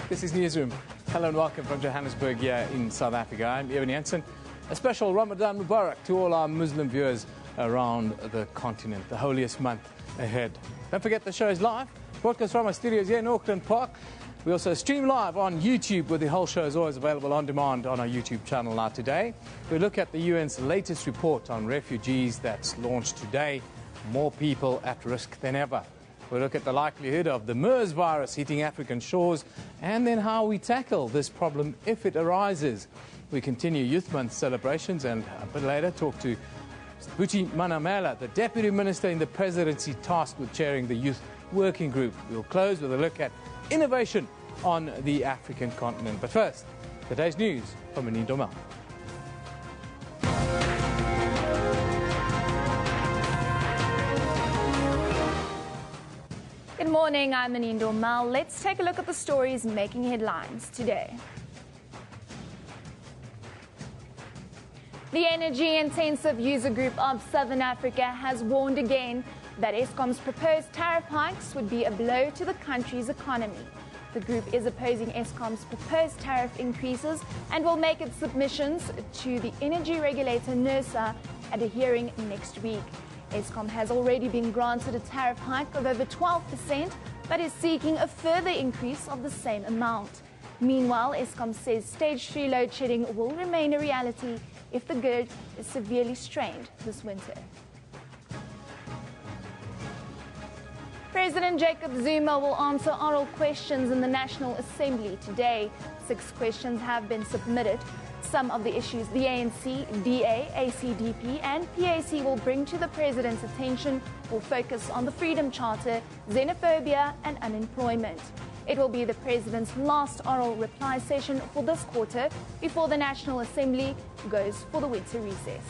This is Newsroom. Hello and welcome from Johannesburg here in South Africa. I'm Evan Jensen. A special Ramadan Mubarak to all our Muslim viewers around the continent, the holiest month ahead. Don't forget the show is live, broadcast from our studios here in Auckland Park. We also stream live on YouTube, where the whole show is always available on demand on our YouTube channel. Now today, we look at the UN's latest report on refugees that's launched today. More people at risk than ever. We'll look at the likelihood of the MERS virus hitting African shores and then how we tackle this problem if it arises. We continue Youth Month celebrations and a bit later talk to Buti Manamela, the Deputy Minister in the Presidency tasked with chairing the Youth Working Group. We'll close with a look at innovation on the African continent. But first, today's news from Manindo Mal. Good morning, I'm Manindo Mal. Let's take a look at the stories making headlines today. The energy-intensive user group of Southern Africa has warned again that Eskom's proposed tariff hikes would be a blow to the country's economy. The group is opposing Eskom's proposed tariff increases and will make its submissions to the energy regulator NERSA at a hearing next week. Eskom has already been granted a tariff hike of over 12%, but is seeking a further increase of the same amount. Meanwhile, Eskom says stage 3 load shedding will remain a reality if the grid is severely strained this winter. President Jacob Zuma will answer oral questions in the National Assembly today. 6 questions have been submitted. Some of the issues the ANC, DA, ACDP and PAC will bring to the President's attention will focus on the Freedom Charter, xenophobia and unemployment. It will be the President's last oral reply session for this quarter before the National Assembly goes for the winter recess.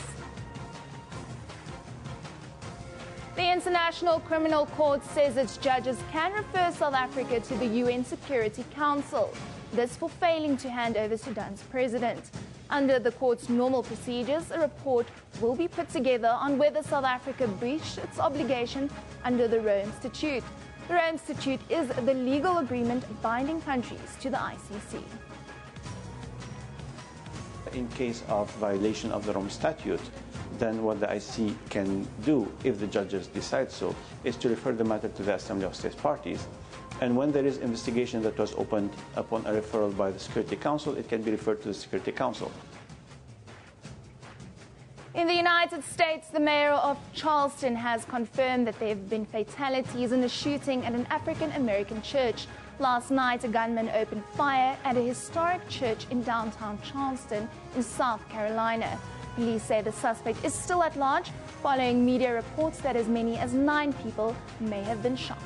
The International Criminal Court says its judges can refer South Africa to the UN Security Council, this for failing to hand over Sudan's president. Under the court's normal procedures, a report will be put together on whether South Africa breached its obligation under the Rome Statute. The Rome Statute is the legal agreement binding countries to the ICC. In case of violation of the Rome Statute, then what the ICC can do, if the judges decide so, is to refer the matter to the Assembly of States Parties. And when there is investigation that was opened upon a referral by the Security Council, it can be referred to the Security Council. In the United States, the mayor of Charleston has confirmed that there have been fatalities in a shooting at an African-American church. Last night, a gunman opened fire at a historic church in downtown Charleston in South Carolina. Police say the suspect is still at large, following media reports that as many as 9 people may have been shot.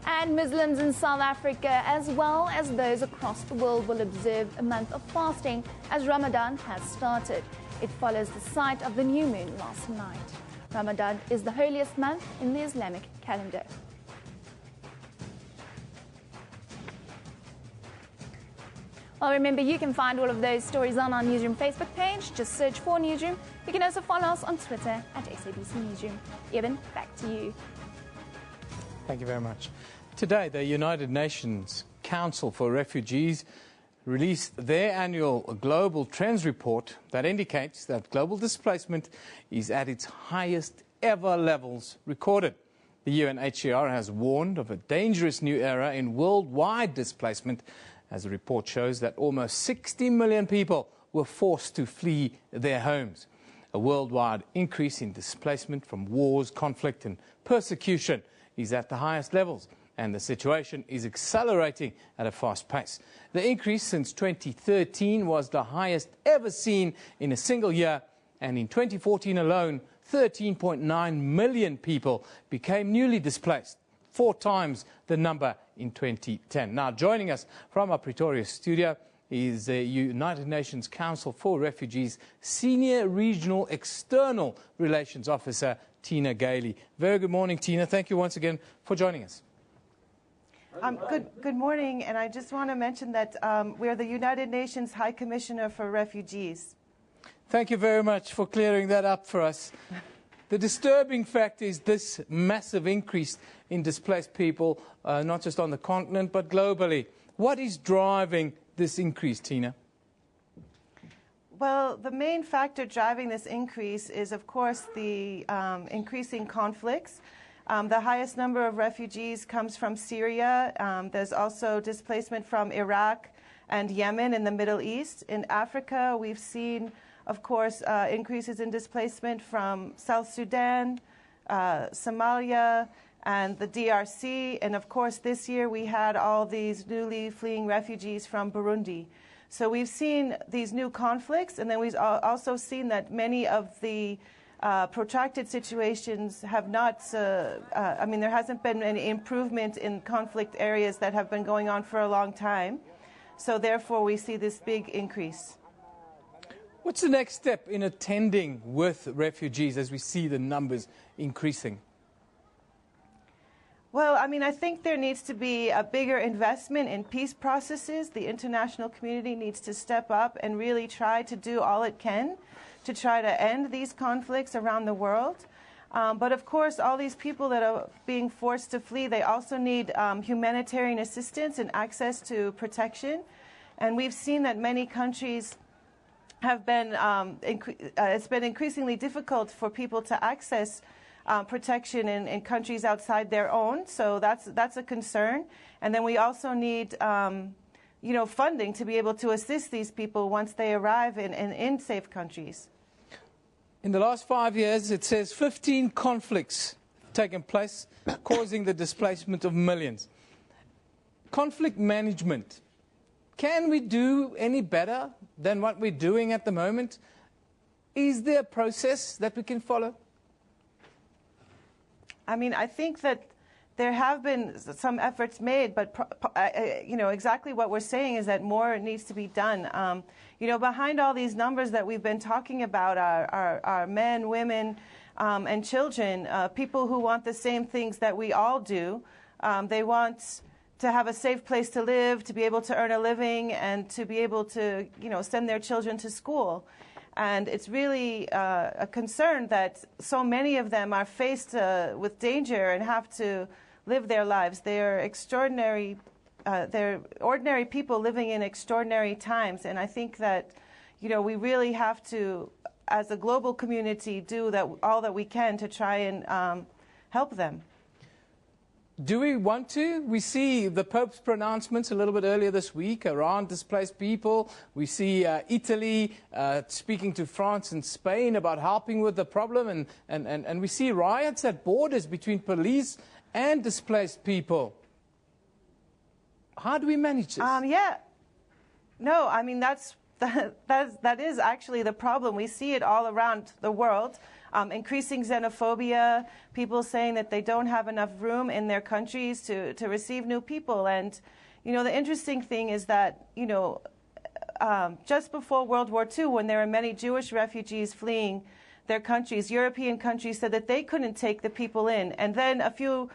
And Muslims in South Africa, as well as those across the world, will observe a month of fasting as Ramadan has started. It follows the sight of the new moon last night. Ramadan is the holiest month in the Islamic calendar. Well, remember, you can find all of those stories on our Newsroom Facebook page. Just search for Newsroom. You can also follow us on Twitter at SABC Newsroom. Evan, back to you. Thank you very much. Today, the United Nations Council for Refugees released their annual Global Trends report that indicates that global displacement is at its highest ever levels recorded. The UNHCR has warned of a dangerous new era in worldwide displacement, as the report shows that almost 60 million people were forced to flee their homes. A worldwide increase in displacement from wars, conflict and persecution is at the highest levels, and the situation is accelerating at a fast pace. The increase since 2013 was the highest ever seen in a single year, and in 2014 alone, 13.9 million people became newly displaced, 4 times the number in 2010. Now, joining us from our Pretoria studio is the United Nations Council for Refugees Senior Regional External Relations Officer, Tina Gailey. Very good morning, Tina. Thank you once again for joining us. Good morning, and I just want to mention that we're the United Nations High Commissioner for Refugees. Thank you very much for clearing that up for us. The disturbing fact is this massive increase in displaced people, not just on the continent, but globally. What is driving this increase, Tina? Well, the main factor driving this increase is, of course, the increasing conflicts. The highest number of refugees comes from Syria. There's also displacement from Iraq and Yemen in the Middle East. In Africa, we've seen, of course, increases in displacement from South Sudan, Somalia, and the DRC. And of course, this year we had all these newly fleeing refugees from Burundi. So we've seen these new conflicts, and then we've also seen that many of the protracted situations have not, I mean, there hasn't been any improvement in conflict areas that have been going on for a long time. So therefore, we see this big increase. What's the next step in attending with refugees as we see the numbers increasing? Well, I mean, I think there needs to be a bigger investment in peace processes. The international community needs to step up and really try to do all it can to try to end these conflicts around the world. But of course, all these people that are being forced to flee, they also need humanitarian assistance and access to protection. And we've seen that many countries have been, it's been increasingly difficult for people to access protection in countries outside their own. So that's a concern. And then we also need, funding to be able to assist these people once they arrive in safe countries. In the last 5 years, it says 15 conflicts taken place, causing the displacement of millions. Conflict management. Can we do any better than what we're doing at the moment? Is there a process that we can follow? I mean, I think that there have been some efforts made, but exactly what we're saying is that more needs to be done. Behind all these numbers that we've been talking about are men, women, and children, people who want the same things that we all do. They want to have a safe place to live, to be able to earn a living, and to be able to, send their children to school. And it's really a concern that so many of them are faced with danger and have to live their lives. They're extraordinary. They're ordinary people living in extraordinary times. And I think that, we really have to, as a global community, do all that we can to try and help them. Do we want to? We see the Pope's pronouncements a little bit earlier this week around displaced people. We see Italy speaking to France and Spain about helping with the problem. And we see riots at borders between police and displaced people. How do we manage this? No, I mean, that is actually the problem. We see it all around the world. Increasing xenophobia, people saying that they don't have enough room in their countries to receive new people. And, the interesting thing is that, just before World War II, when there were many Jewish refugees fleeing their countries, European countries said that they couldn't take the people in. And then a few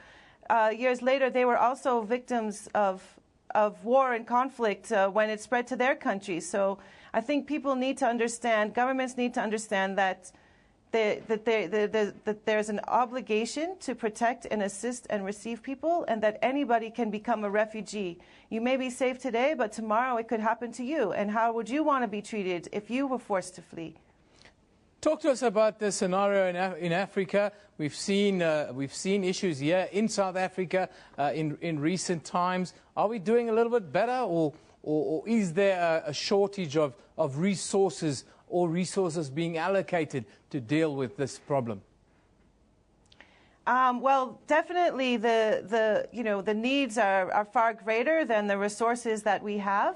years later, they were also victims of war and conflict when it spread to their countries. So I think people need to understand, governments need to understand that there's an obligation to protect and assist and receive people, and that anybody can become a refugee. You may be safe today, but tomorrow it could happen to you. And how would you want to be treated if you were forced to flee? Talk to us about the scenario in Africa. We've seen issues here in South Africa in recent times. Are we doing a little bit better, or is there a shortage of resources or resources being allocated to deal with this problem? Well, definitely the needs are far greater than the resources that we have.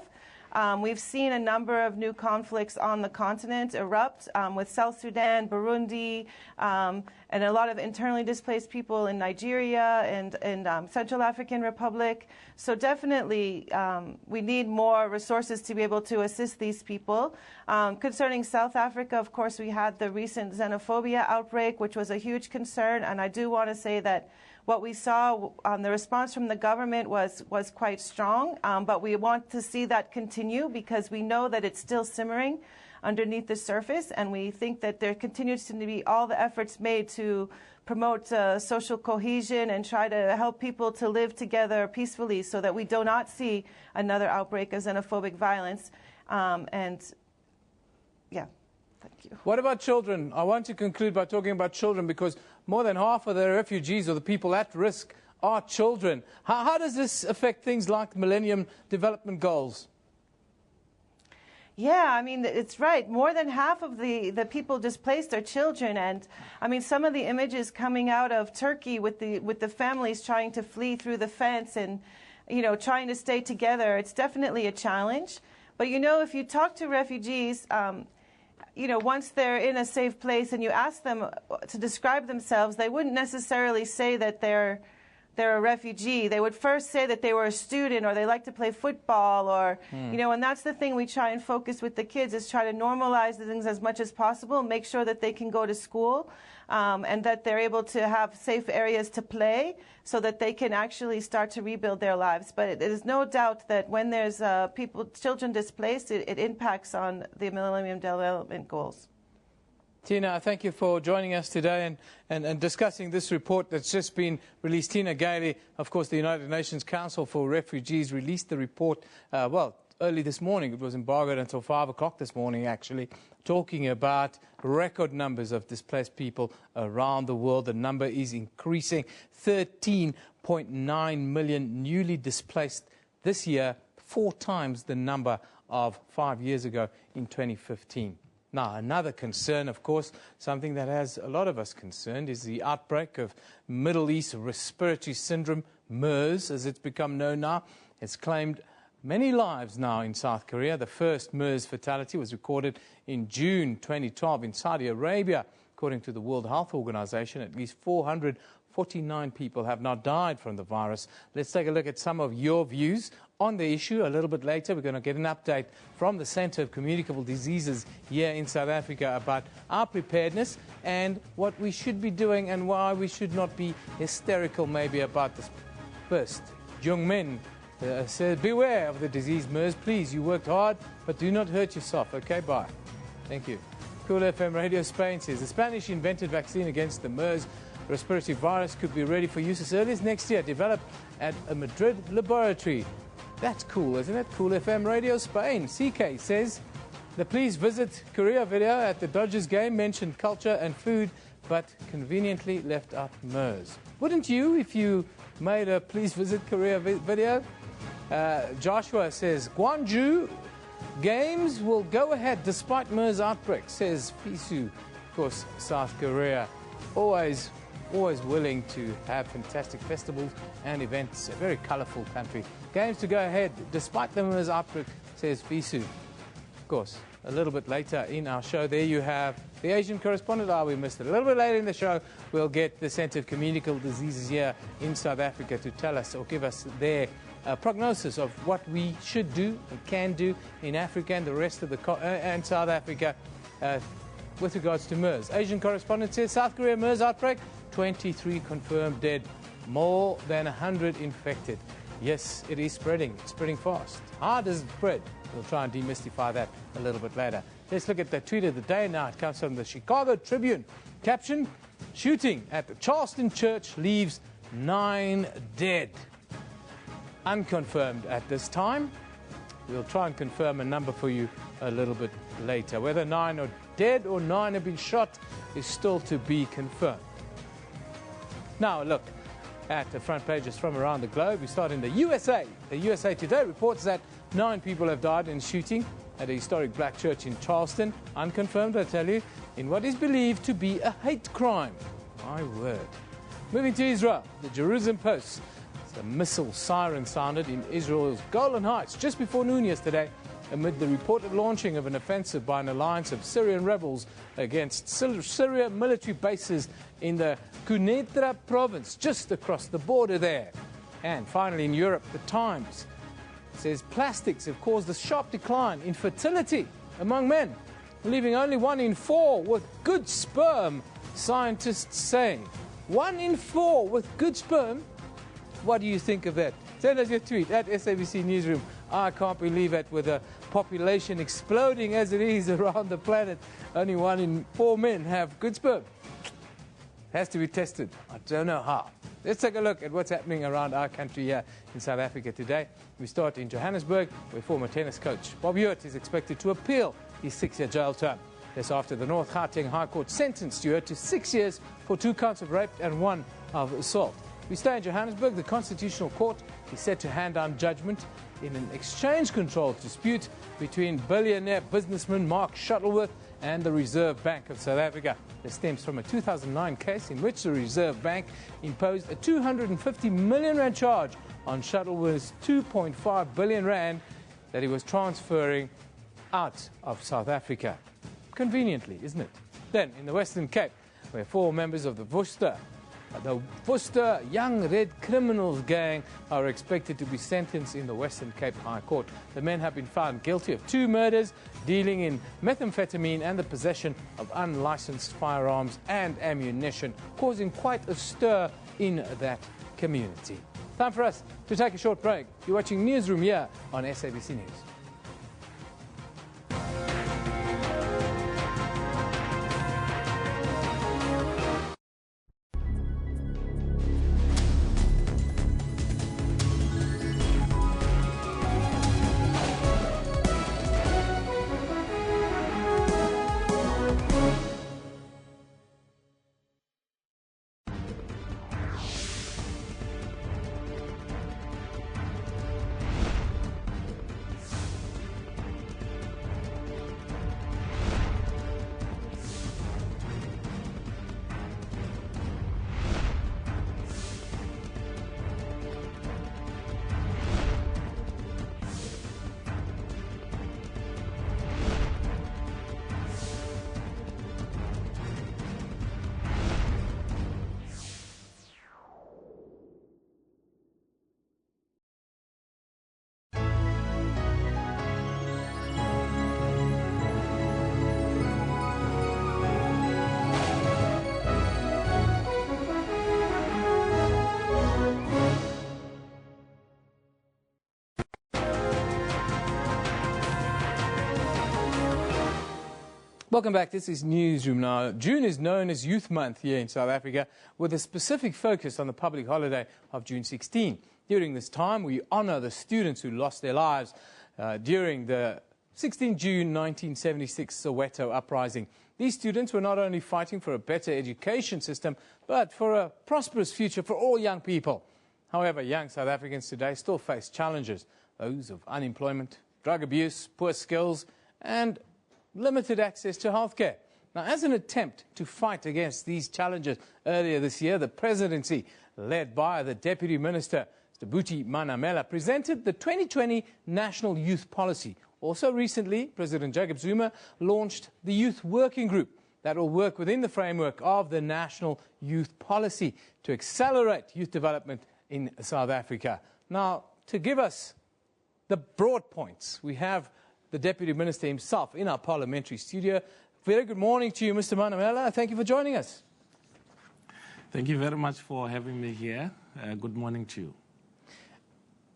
We've seen a number of new conflicts on the continent erupt with South Sudan, Burundi, and a lot of internally displaced people in Nigeria and Central African Republic. So definitely we need more resources to be able to assist these people. Concerning South Africa, of course, we had the recent xenophobia outbreak, which was a huge concern. And I do want to say that what we saw, the response from the government was quite strong, but we want to see that continue because we know that it's still simmering underneath the surface, and we think that there continues to be all the efforts made to promote social cohesion and try to help people to live together peacefully so that we do not see another outbreak of xenophobic violence. Yeah, thank you. What about children? I want to conclude by talking about children, because more than half of the refugees or the people at risk are children. How does this affect things like Millennium Development Goals? Yeah, I mean, it's right. More than half of the people displaced are children. And I mean, some of the images coming out of Turkey with the families trying to flee through the fence and, you know, trying to stay together, it's definitely a challenge. But, you know, if you talk to refugees, you know, once they're in a safe place and you ask them to describe themselves, they wouldn't necessarily say that they're a refugee. They would first say that they were a student, or they like to play football, or, you know, and that's the thing we try and focus with the kids, is try to normalize the things as much as possible, make sure that they can go to school, and that they're able to have safe areas to play so that they can actually start to rebuild their lives. But there's no doubt that when there's children displaced, it impacts on the Millennium Development Goals. Tina, thank you for joining us today and discussing this report that's just been released. Tina Gailey, of course, the United Nations Council for Refugees, released the report, well, early this morning. It was embargoed until 5 o'clock this morning, actually, talking about record numbers of displaced people around the world. The number is increasing. 13.9 million newly displaced this year, 4 times the number of 5 years ago in 2015. Now, another concern, of course, something that has a lot of us concerned, is the outbreak of Middle East respiratory syndrome, MERS, as it's become known now. It's claimed many lives now in South Korea. The first MERS fatality was recorded in June 2012 in Saudi Arabia. According to the World Health Organization, at least 449 people have now died from the virus. Let's take a look at some of your views on the issue a little bit later. We're going to get an update from the Centre of Communicable Diseases here in South Africa about our preparedness and what we should be doing and why we should not be hysterical maybe about this. First, Jung Min says, beware of the disease MERS. Please, you worked hard, but do not hurt yourself. Okay, bye. Thank you. Cool FM Radio Spain says, the Spanish invented vaccine against the MERS respiratory virus could be ready for use as early as next year, developed at a Madrid laboratory. That's cool, isn't it? Cool FM Radio Spain. CK says, the please visit Korea video at the Dodgers game mentioned culture and food, but conveniently left out MERS. Wouldn't you if you made a please visit Korea video? Joshua says, Gwangju games will go ahead despite MERS outbreak, says Fisu. Of course, South Korea, always willing to have fantastic festivals and events. A very colourful country. Games to go ahead despite the MERS outbreak, says Fisu. Of course, a little bit later in our show, there you have the Asian correspondent. We missed it. A little bit later in the show, we'll get the Centre of Communicable Diseases here in South Africa to tell us or give us their prognosis of what we should do and can do in Africa and the rest of the and South Africa with regards to MERS. Asian correspondent says South Korea MERS outbreak, 23 confirmed dead, more than 100 infected. Yes, it is spreading. It's spreading fast. How does it spread? We'll try and demystify that a little bit later. Let's look at the tweet of the day now. It comes from the Chicago Tribune. Caption, shooting at the Charleston church leaves 9 dead. Unconfirmed at this time. We'll try and confirm a number for you a little bit later. Whether 9 are dead or 9 have been shot is still to be confirmed. Now look at the front pages from around the globe. We start in the USA. The USA Today reports that 9 people have died in shooting at a historic black church in Charleston. Unconfirmed, I tell you, in what is believed to be a hate crime. My word. Moving to Israel, the Jerusalem Post. The missile siren sounded in Israel's Golan Heights just before noon yesterday amid the reported launching of an offensive by an alliance of Syrian rebels against Syria military bases in the Quneitra province, just across the border there. And finally in Europe, the Times says plastics have caused a sharp decline in fertility among men, leaving only 1 in 4 with good sperm, scientists say. 1 in 4 with good sperm? What do you think of that? Send us your tweet at SABC Newsroom. I can't believe it, with a population exploding as it is around the planet. Only 1 in 4 men have good sperm. Has to be tested. I don't know how. Let's take a look at what's happening around our country here in South Africa today. We start in Johannesburg, where former tennis coach Bob Hewitt is expected to appeal his 6-year jail term. This after the North Gauteng High Court sentenced Hewitt to 6 years for 2 counts of rape and 1 of assault. We stay in Johannesburg. The Constitutional Court is set to hand down judgment in an exchange control dispute between billionaire businessman Mark Shuttleworth and the Reserve Bank of South Africa. This stems from a 2009 case in which the Reserve Bank imposed a 250 million rand charge on Shuttleworth's 2.5 billion rand that he was transferring out of South Africa. Conveniently, isn't it? Then, in the Western Cape, where 4 members of the Worcester Young Red Criminals gang are expected to be sentenced in the Western Cape High Court. The men have been found guilty of 2 murders, dealing in methamphetamine and the possession of unlicensed firearms and ammunition, causing quite a stir in that community. Time for us to take a short break. You're watching Newsroom here on SABC News. Welcome back. This is Newsroom now. June is known as Youth Month here in South Africa, with a specific focus on the public holiday of June 16. During this time, we honour the students who lost their lives during the 16 June 1976 Soweto uprising. These students were not only fighting for a better education system, but for a prosperous future for all young people. However, young South Africans today still face challenges, those of unemployment, drug abuse, poor skills, and limited access to healthcare. Now, as an attempt to fight against these challenges, earlier this year, the presidency, led by the Deputy Minister, Mr. Buti Manamela, presented the 2020 National Youth Policy. Also recently, President Jacob Zuma launched the Youth Working Group that will work within the framework of the National Youth Policy to accelerate youth development in South Africa. Now, to give us the broad points, we have the Deputy Minister himself in our parliamentary studio. Very good morning to you, Mr. Manamela. Thank you for joining us. Thank you very much for having me here. Good morning to you.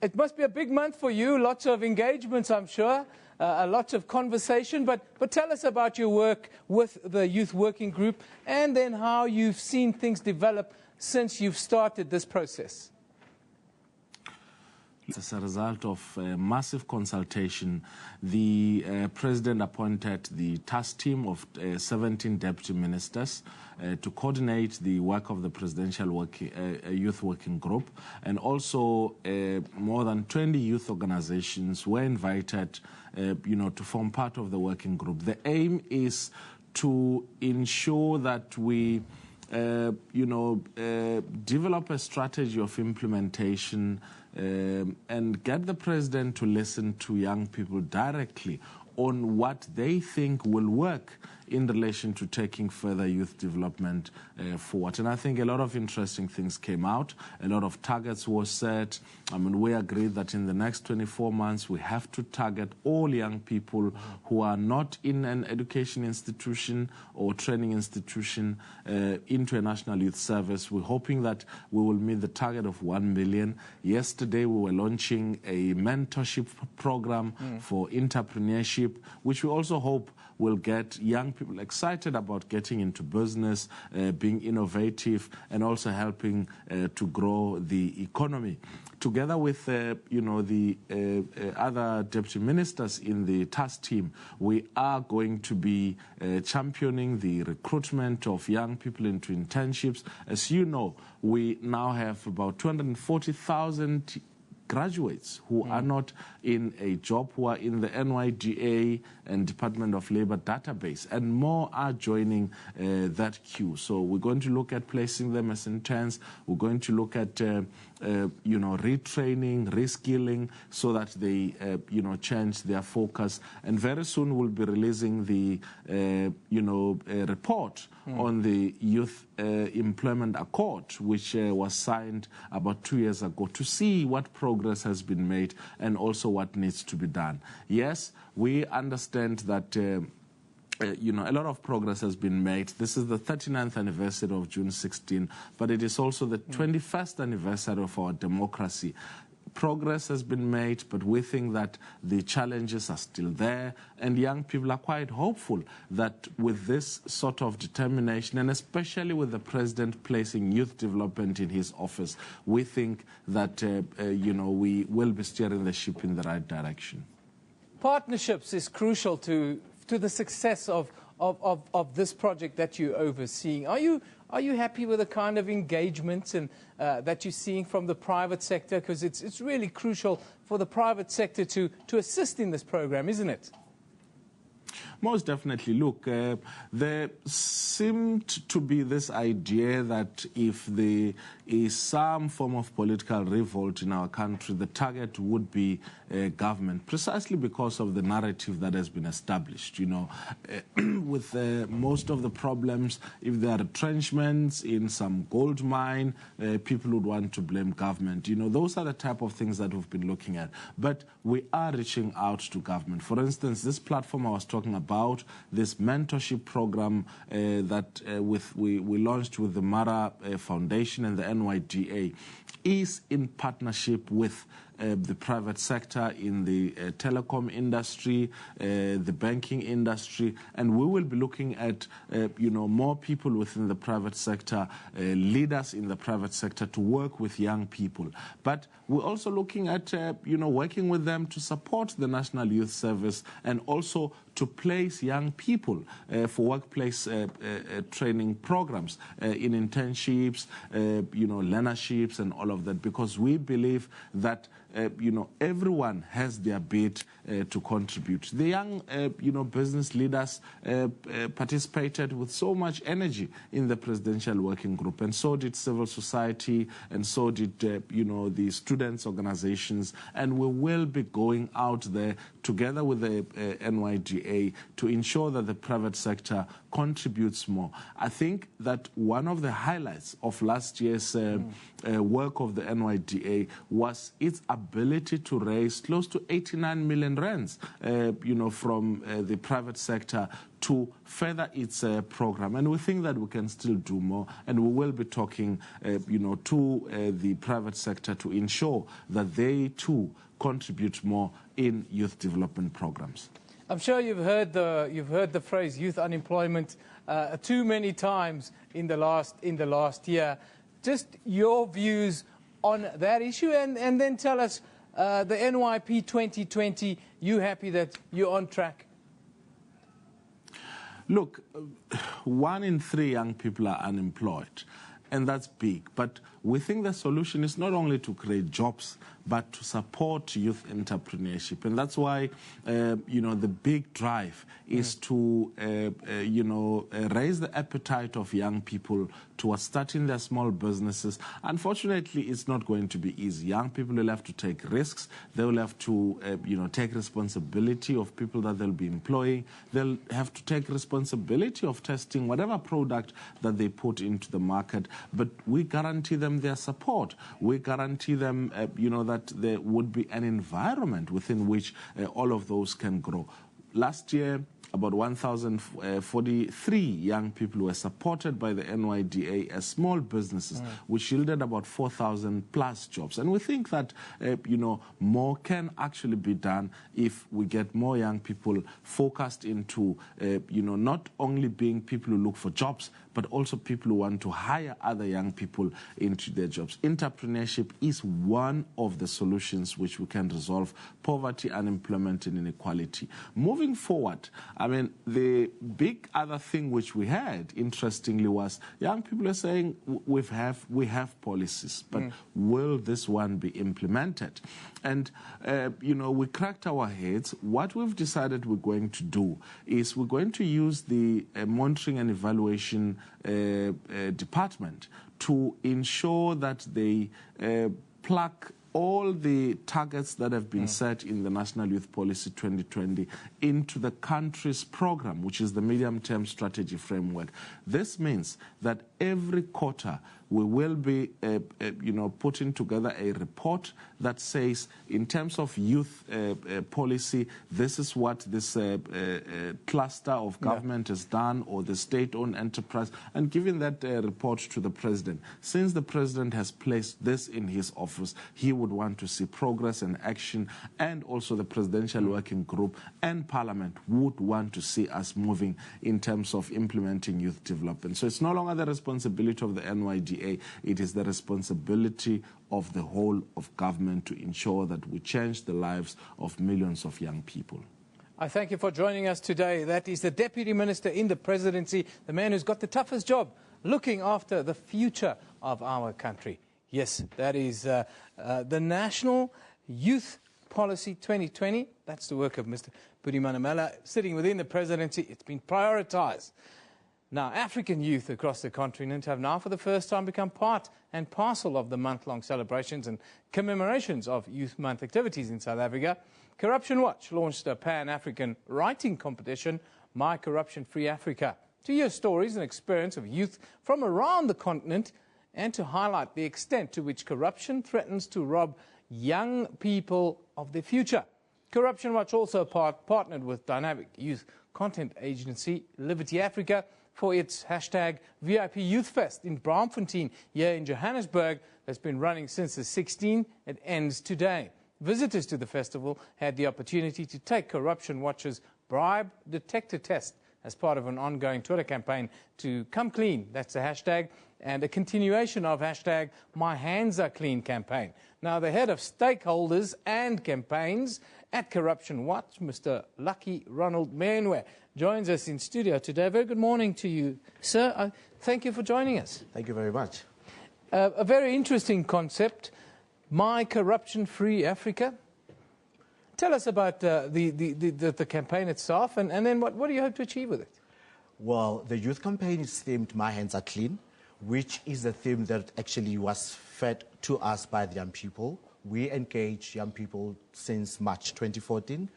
It must be a big month for you, lots of engagements, I'm sure, lots of conversation, but tell us about your work with the Youth Working Group and then how you've seen things develop since you've started this process. As a result of massive consultation, the President appointed the task team of 17 deputy ministers to coordinate the work of the Presidential Youth Working Group, and also more than 20 youth organizations were invited to form part of the working group. The aim is to ensure that we develop a strategy of implementation and get the President to listen to young people directly on what they think will work in relation to taking further youth development forward. And I think a lot of interesting things came out. A lot of targets were set. I mean, we agreed that in the next 24 months, we have to target all young people who are not in an education institution or training institution into a national youth service. We're hoping that we will meet the target of 1 million. Yesterday, we were launching a mentorship program for entrepreneurship, which we also hope will get young people excited about getting into business, being innovative, and also helping to grow the economy. Together with the other deputy ministers in the task team, we are going to be championing the recruitment of young people into internships. As you know, we now have about 240,000 graduates who are not in a job, who are in the NYDA and Department of Labor database, and more are joining that queue. So we're going to look at placing them as interns. We're going to look at retraining, reskilling, so that they change their focus. And very soon we'll be releasing the report on the Youth Employment Accord, which was signed about 2 years ago, to see what progress has been made and also what needs to be done. Yes, we understand that a lot of progress has been made. This is the 39th anniversary of June 16, but it is also the 21st anniversary of our democracy. Progress has been made, but we think that the challenges are still there, and young people are quite hopeful that with this sort of determination, and especially with the president placing youth development in his office, we think that we will be steering the ship in the right direction. Partnerships is crucial to the success of this project that you're overseeing. Are you happy with the kind of engagements and that you're seeing from the private sector? Because it's really crucial for the private sector to assist in this program, isn't it? Most definitely. Look, there seemed to be this idea that if there is some form of political revolt in our country, the target would be government, precisely because of the narrative that has been established. With most of the problems, if there are retrenchments in some gold mine, people would want to blame government. Those are the type of things that we've been looking at. But we are reaching out to government. For instance, this platform I was talking about, this mentorship program that we launched with the Mara Foundation and the NYDA, is in partnership with the private sector in the telecom industry, the banking industry, and we will be looking at more people within the private sector, leaders in the private sector, to work with young people. But we're also looking at working with them to support the National Youth Service and also to place young people for workplace training programs in internships, learnerships, and all of that, because we believe that everyone has their bit to contribute. The young, business leaders participated with so much energy in the presidential working group, and so did civil society, and so did, the students' organizations. And we will be going out there together with the NYDA to ensure that the private sector contributes more. I think that one of the highlights of last year's work of the NYDA was its ability to raise close to 89 million rands, from the private sector to further its program. And we think that we can still do more, and we will be talking, to the private sector to ensure that they too contribute more in youth development programs. I'm sure you've heard the phrase youth unemployment too many times in the last year. Just your views on that issue, and then tell us the NYP 2020. You happy that you're on track? Look, 1 in 3 young people are unemployed, and that's big. But we think the solution is not only to create jobs, but to support youth entrepreneurship. And that's why, the big drive is to, raise the appetite of young people towards starting their small businesses. Unfortunately, it's not going to be easy. Young people will have to take risks. They will have to, take responsibility of people that they'll be employing. They'll have to take responsibility of testing whatever product that they put into the market. But we guarantee them their support. We guarantee them, that there would be an environment within which all of those can grow. Last year, about 1,043 young people were supported by the NYDA as small businesses, which yielded about 4,000 plus jobs. And we think that, more can actually be done if we get more young people focused into, not only being people who look for jobs, but also people who want to hire other young people into their jobs. Entrepreneurship is one of the solutions which we can resolve poverty, unemployment, and inequality. Moving forward, the big other thing which we had, interestingly, was young people are saying we have policies, but will this one be implemented? And, we cracked our heads. What we've decided we're going to do is we're going to use the monitoring and evaluation department to ensure that they plug all the targets that have been set in the National Youth Policy 2020 into the country's program, which is the medium-term strategy framework. This means that every quarter we will be, putting together a report that says, in terms of youth policy, this is what this cluster of government has done, or the state-owned enterprise, and giving that report to the president. Since the president has placed this in his office, he would want to see progress and action, and also the presidential working group and parliament would want to see us moving in terms of implementing youth development. So it's no longer the responsibility of the NYDA, it is the responsibility of the whole of government to ensure that we change the lives of millions of young people. I thank you for joining us today. That is the Deputy Minister in the Presidency, the man who's got the toughest job, looking after the future of our country. Yes, that is the National Youth Policy 2020. That's the work of Mr. Budi Manamela, sitting within the Presidency. It's been prioritised. Now, African youth across the continent have now for the first time become part and parcel of the month-long celebrations and commemorations of Youth Month activities in South Africa. Corruption Watch launched a Pan-African writing competition, My Corruption-Free Africa, to hear stories and experience of youth from around the continent and to highlight the extent to which corruption threatens to rob young people of their future. Corruption Watch also partnered with dynamic youth content agency Liberty Africa for its hashtag VIP Youth Fest in Braamfontein here in Johannesburg that's been running since the 16th. It ends today. Visitors to the festival had the opportunity to take Corruption Watch's bribe detector test as part of an ongoing Twitter campaign to come clean. That's the hashtag, and a continuation of hashtag My Hands Are Clean campaign. Now, the head of stakeholders and campaigns at Corruption Watch, Mr. Lucky Ronald Menwe, joins us in studio today. Very good morning to you, sir. Thank you for joining us. Thank you very much. A very interesting concept, My Corruption-Free Africa. Tell us about the campaign itself, and then what do you hope to achieve with it? Well, the youth campaign is themed My Hands Are Clean, which is the theme that actually was fed to us by the young people. We engage young people since March 2014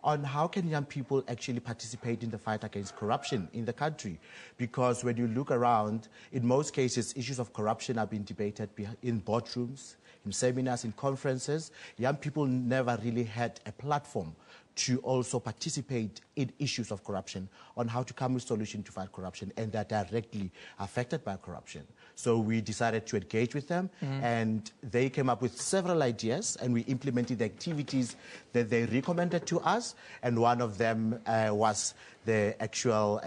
on how can young people actually participate in the fight against corruption in the country. Because when you look around, in most cases, issues of corruption are being debated in boardrooms, in seminars, in conferences. Young people never really had a platform to also participate in issues of corruption, on how to come with solutions to fight corruption, and they're directly affected by corruption. So we decided to engage with them, and they came up with several ideas, and we implemented the activities that they recommended to us, and one of them was the actual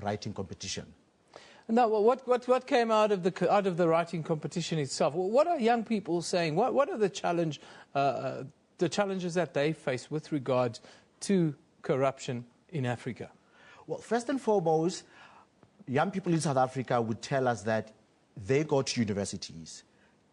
writing competition. Now, what came out of the writing competition itself? What are young people saying? What are the challenges that they face with regard to corruption in Africa? Well, first and foremost, young people in South Africa would tell us that they go to universities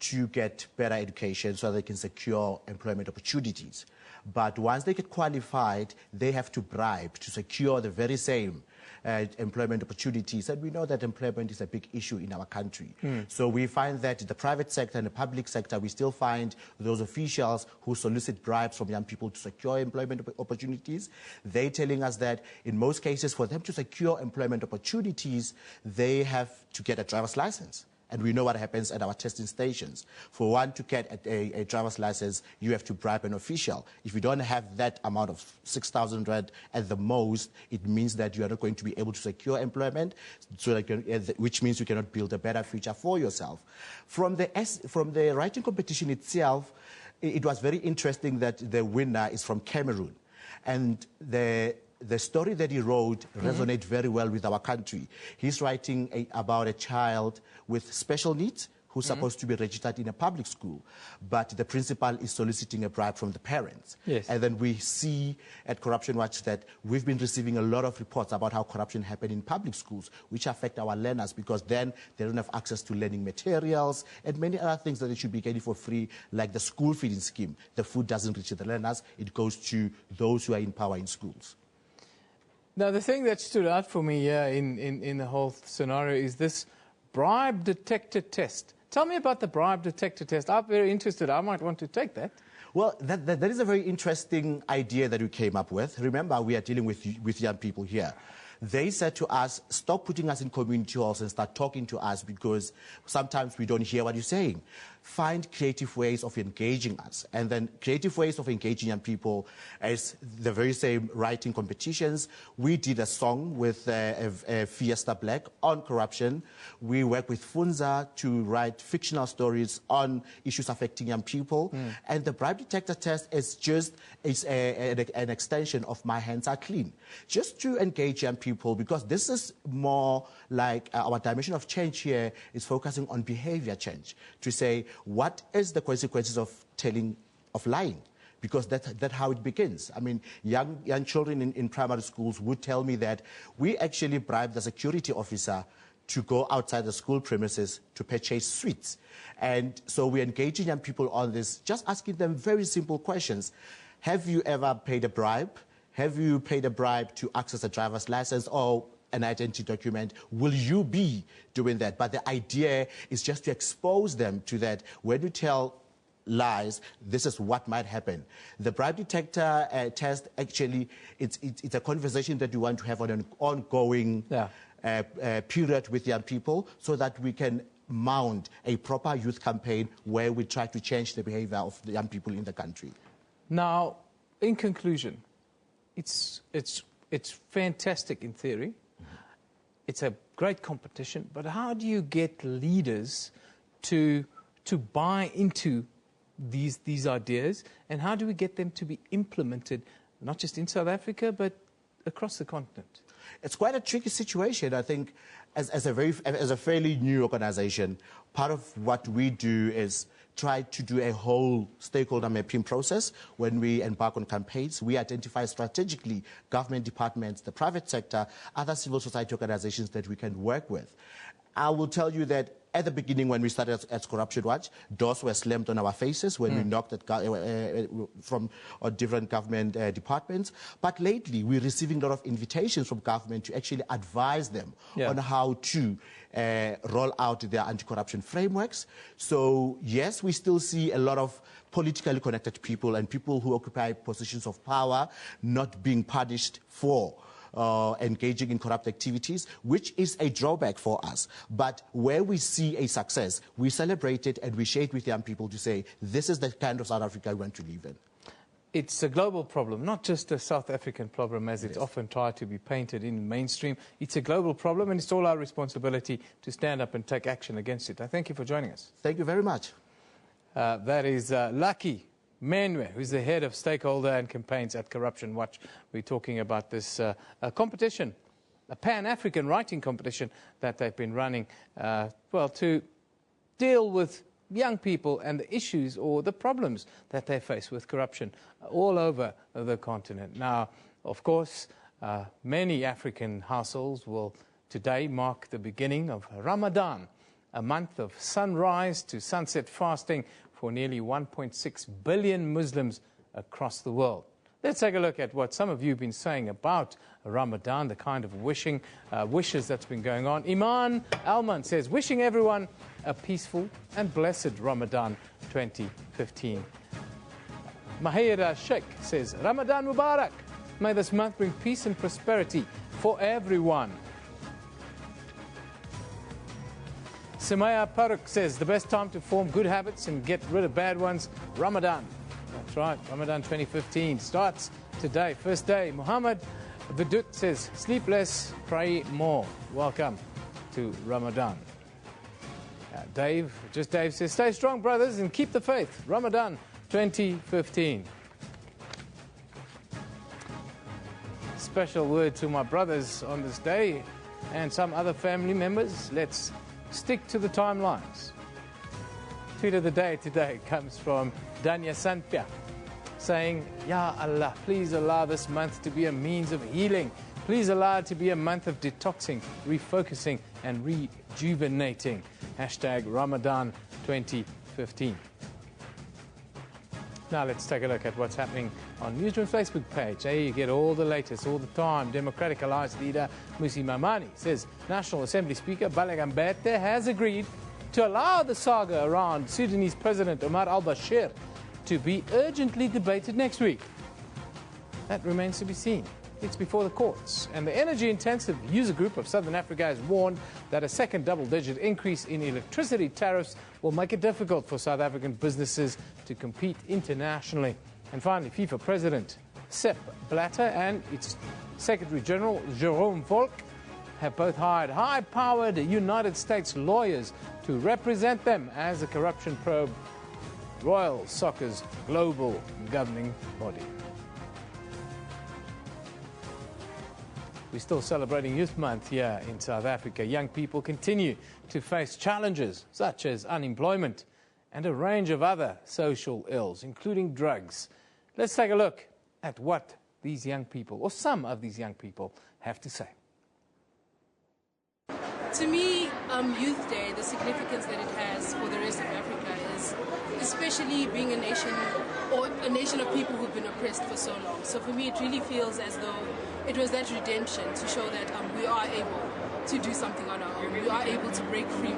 to get better education so they can secure employment opportunities. But once they get qualified, they have to bribe to secure the very same employment opportunities, and we know that employment is a big issue in our country. So we find that in the private sector and the public sector, we still find those officials who solicit bribes from young people to secure employment opportunities. They're telling us that in most cases, for them to secure employment opportunities, they have to get a driver's license. And we know what happens at our testing stations. For one to get a driver's license, you have to bribe an official. If you don't have that amount of 6,000 rand at the most, it means that you are not going to be able to secure employment, so that which means you cannot build a better future for yourself. From the writing competition itself, it was very interesting that the winner is from Cameroon. And the story that he wrote resonates very well with our country. He's writing about a child with special needs who's supposed to be registered in a public school, but the principal is soliciting a bribe from the parents. Yes. And then we see at Corruption Watch that we've been receiving a lot of reports about how corruption happened in public schools, which affect our learners because then they don't have access to learning materials and many other things that they should be getting for free, like the school feeding scheme. The food doesn't reach the learners, it goes to those who are in power in schools. Now, the thing that stood out for me here in the whole scenario is this bribe detector test. Tell me about the bribe detector test. I'm very interested. I might want to take that. Well, that is a very interesting idea that we came up with. Remember, we are dealing with young people here. They said to us, stop putting us in community halls and start talking to us because sometimes we don't hear what you're saying. Find creative ways of engaging us. And then creative ways of engaging young people is the very same writing competitions. We did a song with Fiesta Black on corruption. We work with Funza to write fictional stories on issues affecting young people. And the bribe detector test is just an extension of My Hands Are Clean, just to engage young people, because this is more like our dimension of change here is focusing on behavior change, to say what is the consequences of lying, because that's how it begins. I mean, young children in primary schools would tell me that we actually bribed the security officer to go outside the school premises to purchase sweets. And so we're engaging young people on this, just asking them very simple questions. Have you ever paid a bribe? Have you paid a bribe to access a driver's license or an identity document? Will you be doing that? But the idea is just to expose them to that. When you tell lies, this is what might happen. The bribe detector test, actually, it's a conversation that you want to have on an ongoing period with young people, so that we can mount a proper youth campaign where we try to change the behavior of the young people in the country. Now, in conclusion, it's fantastic in theory. It's a great competition, but how do you get leaders to buy into these ideas, and how do we get them to be implemented, not just in South Africa, but across the continent? It's quite a tricky situation. I think as a fairly new organization, part of what we do is try to do a whole stakeholder mapping process. When we embark on campaigns, we identify strategically government departments, the private sector, other civil society organizations that we can work with. I will tell you that at the beginning, when we started as Corruption Watch, doors were slammed on our faces when we knocked at from different government departments. But lately, we're receiving a lot of invitations from government to actually advise them on how to roll out their anti-corruption frameworks. So, yes, we still see a lot of politically connected people and people who occupy positions of power not being punished for engaging in corrupt activities, which is a drawback for us. But where we see a success, we celebrate it and we share it with young people to say, this is the kind of South Africa we want to live in. It's a global problem, not just a South African problem as it's often tried to be painted in mainstream. It's a global problem, and it's all our responsibility to stand up and take action against it. I thank you for joining us. Thank you very much. That is Lucky Menwe, who's the head of stakeholder and campaigns at Corruption Watch. We're talking about this competition, a Pan-African writing competition that they've been running, to deal with young people and the issues or the problems that they face with corruption all over the continent. Now, of course, many African households will today mark the beginning of Ramadan, a month of sunrise to sunset fasting for nearly 1.6 billion Muslims across the world. Let's take a look at what some of you have been saying about Ramadan, the kind of wishes that's been going on. Iman Alman says, wishing everyone a peaceful and blessed Ramadan 2015. Mahira Sheikh says, Ramadan Mubarak. May this month bring peace and prosperity for everyone. Simaya Paruk says, the best time to form good habits and get rid of bad ones, Ramadan. That's right, Ramadan 2015 starts today, first day. Muhammad Vidut says, sleep less, pray more. Welcome to Ramadan. Dave says, stay strong, brothers, and keep the faith. Ramadan 2015. Special word to my brothers on this day and some other family members. Let's stick to the timelines. Tweet of the day today comes from Danya Sanpia saying, Ya Allah, please allow this month to be a means of healing. Please allow it to be a month of detoxing, refocusing and rejuvenating. Hashtag Ramadan 2015. Now let's take a look at what's happening on Newsroom's Facebook page. There you get all the latest, all the time. Democratic Alliance leader Musi Mamani says National Assembly Speaker Balaga Mbete has agreed to allow the saga around Sudanese President Omar al-Bashir to be urgently debated next week. That remains to be seen. It's before the courts. And the energy-intensive user group of Southern Africa has warned that a second double-digit increase in electricity tariffs will make it difficult for South African businesses to compete internationally. And finally, FIFA President Sepp Blatter and its Secretary General Jerome Volk have both hired high-powered United States lawyers to represent them as the corruption probe Royal Soccer's global governing body. We're still celebrating Youth Month here in South Africa. Young people continue to face challenges such as unemployment and a range of other social ills, including drugs. Let's take a look at what these young people, or some of these young people, have to say. To me, Youth Day, the significance that it has for the rest of Africa is especially being a nation, or a nation of people who've been oppressed for so long. So for me, it really feels as though it was that redemption to show that we are able to do something on our own. We are able to break free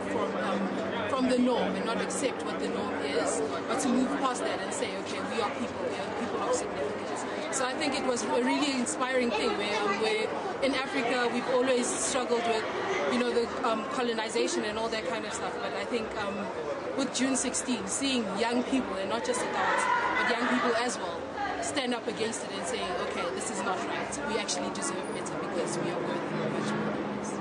from the norm and not accept what the norm is, but to move past that and say, okay, we are people of significance. So I think it was a really inspiring thing where in Africa we've always struggled with, the colonization and all that kind of stuff. But I think with June 16, seeing young people, and not just adults, but young people as well, stand up against it and say, okay, this is not right. We actually deserve better because we are worth much more than this.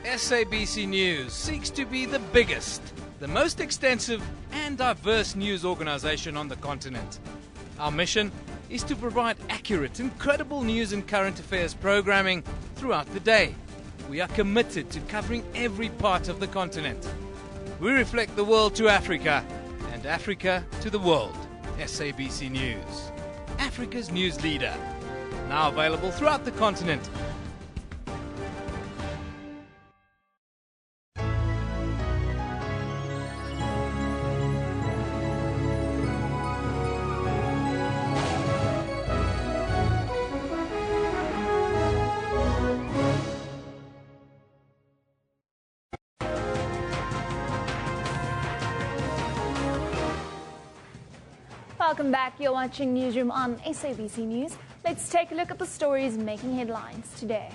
SABC News seeks to be the biggest, the most extensive and diverse news organization on the continent. Our mission is to provide accurate and credible news and current affairs programming throughout the day. We are committed to covering every part of the continent. We reflect the world to Africa and Africa to the world. SABC News, Africa's news leader. Now available throughout the continent. Welcome back. You're watching Newsroom on SABC News. Let's take a look at the stories making headlines today.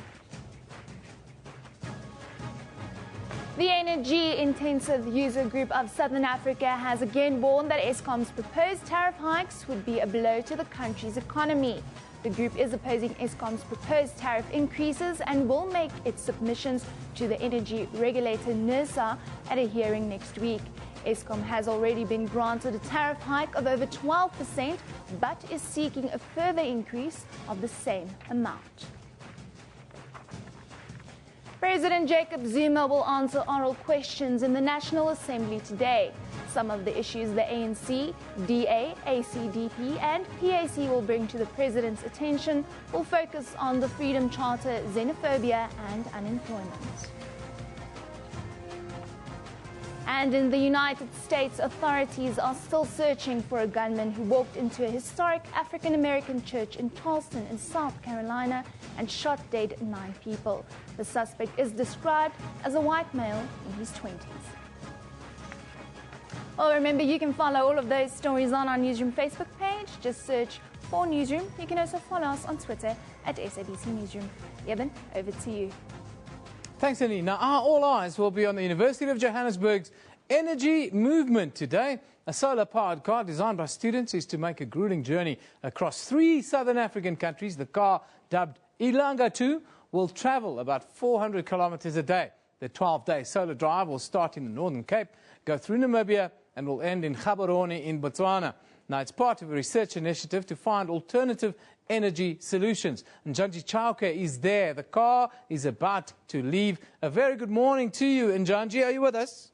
The energy-intensive user group of Southern Africa has again warned that Eskom's proposed tariff hikes would be a blow to the country's economy. The group is opposing Eskom's proposed tariff increases and will make its submissions to the energy regulator NERSA at a hearing next week. Eskom has already been granted a tariff hike of over 12%, but is seeking a further increase of the same amount. President Jacob Zuma will answer oral questions in the National Assembly today. Some of the issues the ANC, DA, ACDP and PAC will bring to the President's attention will focus on the Freedom Charter, xenophobia and unemployment. And in the United States, authorities are still searching for a gunman who walked into a historic African-American church in Charleston in South Carolina and shot dead 9 people. The suspect is described as a white male in his 20s. Well, remember, you can follow all of those stories on our Newsroom Facebook page. Just search for Newsroom. You can also follow us on Twitter at SABC Newsroom. Eben, over to you. Thanks, Annie. Now, all eyes will be on the University of Johannesburg's energy movement today. A solar-powered car designed by students is to make a grueling journey across 3 southern African countries. The car, dubbed Ilanga 2, will travel about 400 kilometers a day. The 12-day solar drive will start in the Northern Cape, go through Namibia, and will end in Gaborone in Botswana. Now, it's part of a research initiative to find alternative energy solutions. Njanji Chauke is there. The car is about to leave. A very good morning to you, Njanji. Are you with us?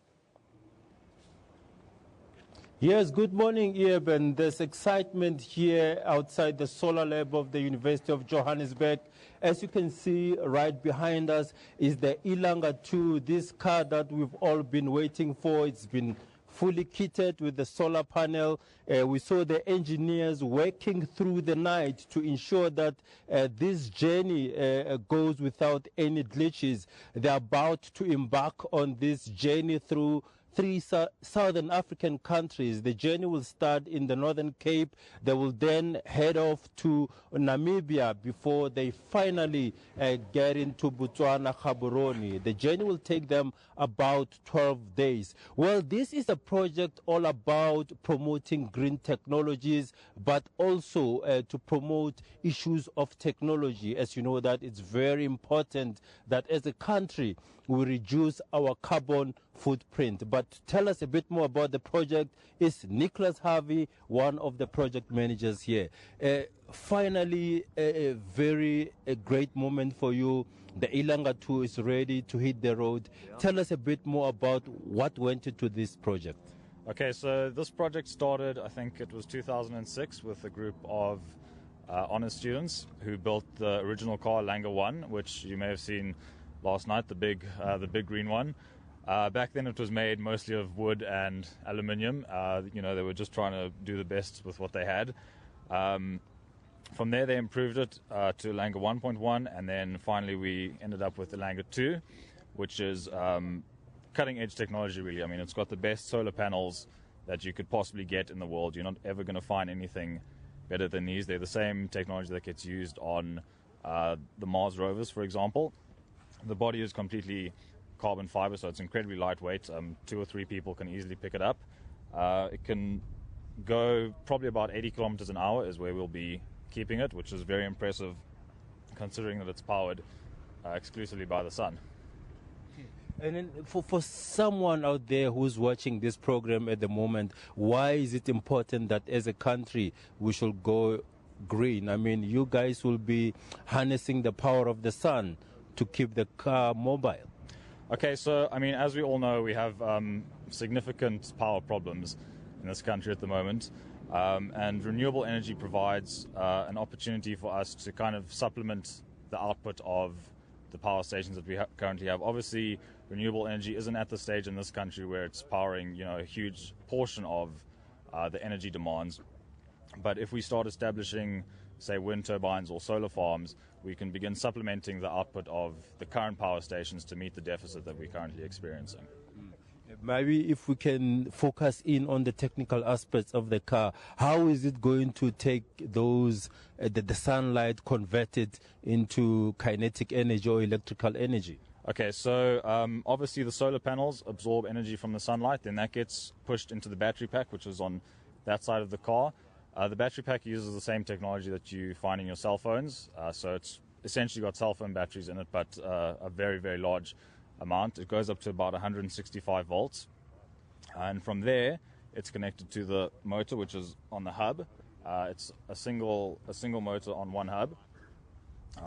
Yes, good morning, Eben. There's excitement here outside the solar lab of the University of Johannesburg. As you can see, right behind us is the Ilanga 2, this car that we've all been waiting for. It's been fully kitted with the solar panel. We saw the engineers working through the night to ensure that this journey goes without any glitches. They're about to embark on this journey through 3 southern African countries. The journey will start in the Northern Cape. They will then head off to Namibia before they finally get into Botswana, Gaborone. The journey will take them about 12 days. Well, this is a project all about promoting green technologies, but also to promote issues of technology. As you know, that it's very important that as a country we reduce our carbon footprint. But to tell us a bit more about the project is Nicholas Harvey, one of the project managers here. Finally, a great moment for you. The Ilanga 2 is ready to hit the road. Tell us a bit more about what went into this project. Okay, so this project started, I think it was 2006, with a group of honors students who built the original car, Ilanga 1, which you may have seen last night, the big green one. Back then it was made mostly of wood and aluminium. You know, they were just trying to do the best with what they had. From there they improved it to Ilanga 1.1, and then finally we ended up with Ilanga 2, which is cutting edge technology really. I mean, it's got the best solar panels that you could possibly get in the world. You're not ever going to find anything better than these. They're the same technology that gets used on the Mars rovers, for example. The body is completely carbon fiber, so it's incredibly lightweight. 2 or 3 people can easily pick it up. It can go probably about 80 kilometers an hour is where we'll be keeping it, which is very impressive considering that it's powered exclusively by the sun. And then for someone out there who's watching this program at the moment, why is it important that as a country we should go green? I mean, you guys will be harnessing the power of the sun to keep the car mobile. Okay, so I mean, as we all know, we have significant power problems in this country at the moment, and renewable energy provides an opportunity for us to kind of supplement the output of the power stations that we currently have. Obviously, renewable energy isn't at the stage in this country where it's powering, you know, a huge portion of the energy demands. But if we start establishing, say, wind turbines or solar farms, we can begin supplementing the output of the current power stations to meet the deficit that we're currently experiencing. Maybe if we can focus in on the technical aspects of the car, how is it going to take those, the sunlight, convert it into kinetic energy or electrical energy? Okay, so obviously the solar panels absorb energy from the sunlight, then that gets pushed into the battery pack, which is on that side of the car. The battery pack uses the same technology that you find in your cell phones, so it's essentially got cell phone batteries in it, but a very, very large amount. It goes up to about 165 volts, and from there it's connected to the motor, which is on the hub. It's a single motor on one hub,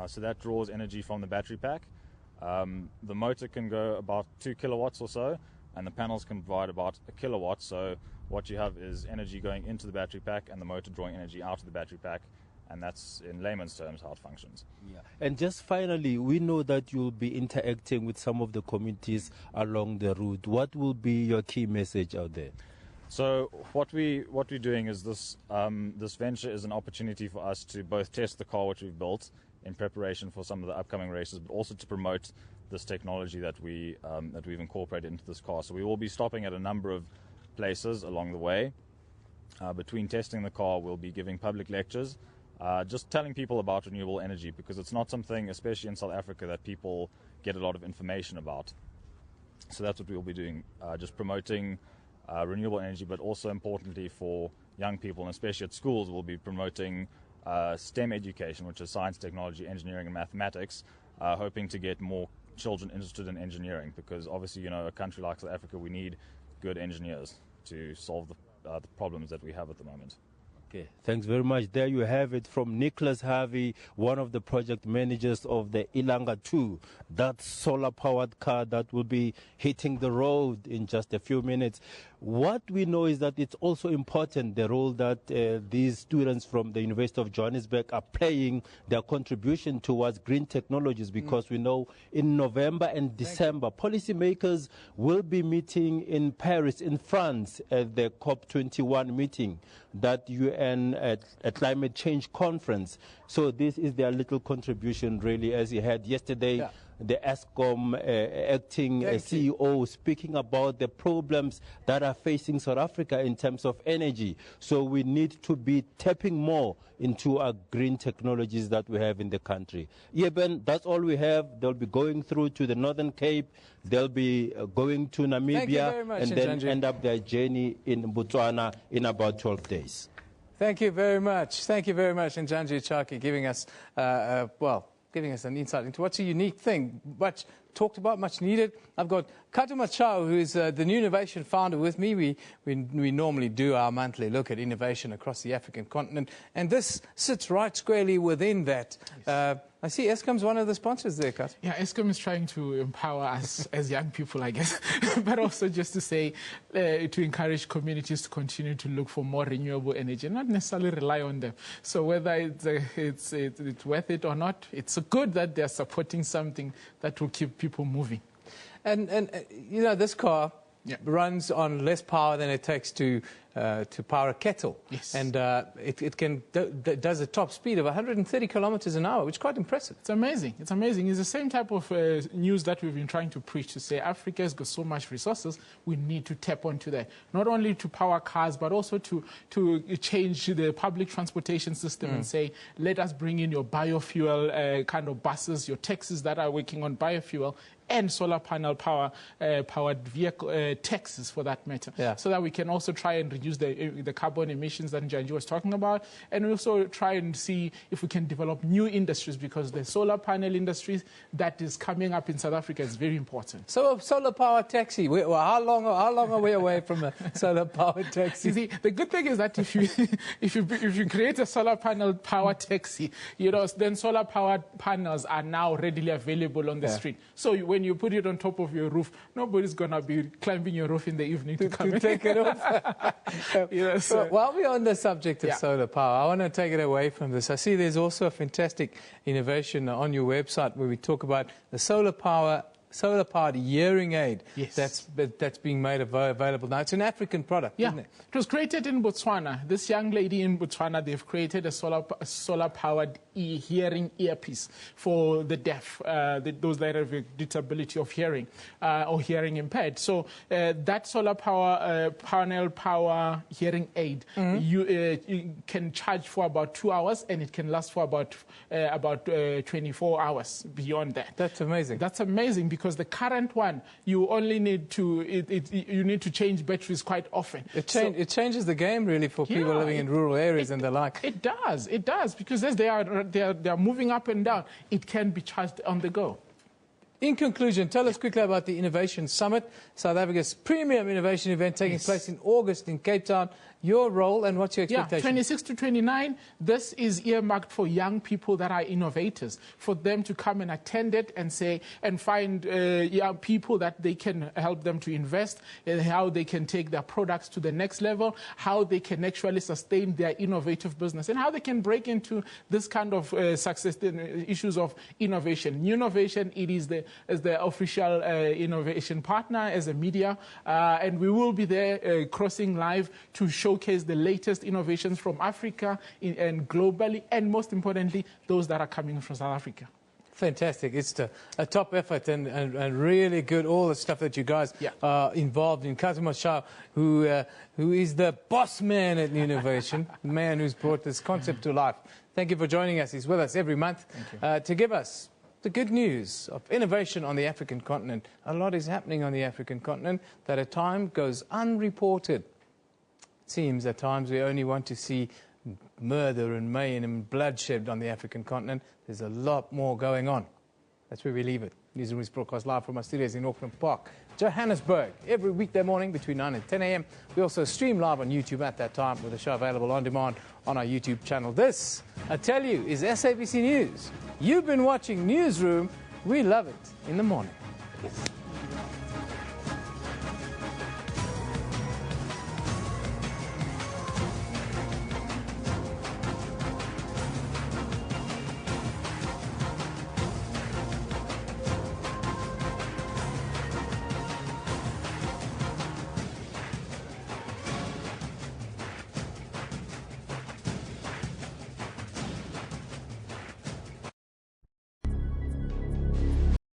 so that draws energy from the battery pack. The motor can go about 2 kilowatts or so, and the panels can provide about 1 kilowatt. So what you have is energy going into the battery pack and the motor drawing energy out of the battery pack, and that's, in layman's terms, how it functions. Yeah. And just finally, we know that you'll be interacting with some of the communities along the route. What will be your key message out there? So what we're doing is this venture is an opportunity for us to both test the car which we've built in preparation for some of the upcoming races, but also to promote this technology that we've incorporated into this car. So we will be stopping at a number of places along the way. Between testing the car, we'll be giving public lectures, just telling people about renewable energy, because it's not something, especially in South Africa, that people get a lot of information about. So that's what we'll be doing, just promoting renewable energy, but also importantly for young people, and especially at schools, we'll be promoting STEM education, which is science, technology, engineering, and mathematics, hoping to get more children interested in engineering, because obviously, a country like South Africa, we need good engineers to solve the problems that we have at the moment. Okay, thanks very much. There you have it from Nicholas Harvey, one of the project managers of the Ilanga 2, that solar-powered car that will be hitting the road in just a few minutes. What we know is that it's also important, the role that these students from the University of Johannesburg are playing, their contribution towards green technologies, because we know in November and December, policymakers will be meeting in Paris, in France, at the COP21 meeting, that UN climate change conference. So this is their little contribution, really, as you had yesterday. Yeah. The ESCOM acting CEO speaking about the problems that are facing South Africa in terms of energy. So we need to be tapping more into our green technologies that we have in the country. Yeah, Ben, that's all we have. They'll be going through to the Northern Cape. They'll be going to Namibia and then end up their journey in Botswana in about 12 days. Thank you very much. Thank you very much, Njanji Chaki, giving us, giving us an insight into what's a unique thing, much talked about, much needed. I've got Kato Machao, who is the new innovation founder, with me. We normally do our monthly look at innovation across the African continent, and this sits right squarely within that. Yes. I see Eskom's one of the sponsors there, Kato. Yeah, Eskom is trying to empower us as young people, I guess, but also just to say, to encourage communities to continue to look for more renewable energy, not necessarily rely on them. So whether it's worth it or not, it's good that they're supporting something that will keep people moving. And this car runs on less power than it takes to power a kettle. Yes. And it does a top speed of 130 kilometers an hour, which is quite impressive. It's amazing. It's amazing. It's the same type of news that we've been trying to preach, to say Africa has got so much resources, we need to tap onto that. Not only to power cars, but also to change the public transportation system and say, let us bring in your biofuel kind of buses, your taxis that are working on biofuel, and solar panel powered vehicle taxis, for that matter, so that we can also try and reduce the carbon emissions that Njanji was talking about, and also try and see if we can develop new industries, because the solar panel industry that is coming up in South Africa is very important. So a solar powered taxi, how long are we away from a solar powered taxi? You see, the good thing is that if you create a solar panel powered taxi, then solar powered panels are now readily available on the street. So when you put it on top of your roof, nobody's going to be climbing your roof in the evening to come take it off. So while we're on the subject of solar power, I want to take it away from this. I see there's also a fantastic innovation on your website where we talk about the solar-powered hearing aid that's being made available now. It's an African product, isn't it? It was created in Botswana. This young lady in Botswana, they've created a solar-powered hearing earpiece for the deaf, those that have a disability of hearing or hearing impaired. So that solar panel power hearing aid, you can charge for about 2 hours, and it can last for about 24 hours beyond that. That's amazing. That's amazing, because the current one, you only need to you need to change batteries quite often. It changes the game, really, for people living in rural areas and the like. It does, because as they are moving up and down, it can be charged on the go. In conclusion, tell us quickly about the Innovation Summit, South Africa's premium innovation event taking place in August in Cape Town. Your role and what's your expectation? 26 to 29, this is earmarked for young people that are innovators, for them to come and attend it and find young people that they can help them to invest, how they can take their products to the next level, how they can actually sustain their innovative business, and how they can break into this kind of success issues of innovation. New Innovation, it is the official innovation partner as a media, and we will be there crossing live to showcase the latest innovations from Africa and globally, and most importantly, those that are coming from South Africa. Fantastic. It's a top effort and really good, all the stuff that you guys are involved in. Kazuma Shah, who is the boss man at New Innovation, the man who's brought this concept to life. Thank you for joining us. He's with us every month to give us the good news of innovation on the African continent. A lot is happening on the African continent that at times goes unreported. It seems at times we only want to see murder and mayhem and bloodshed on the African continent. There's a lot more going on. That's where we leave it. Newsroom is broadcast live from our studios in Auckland Park, Johannesburg, every weekday morning between 9 and 10 a.m. We also stream live on YouTube at that time with the show available on demand on our YouTube channel. This, I tell you, is SABC News. You've been watching Newsroom. We love it in the morning.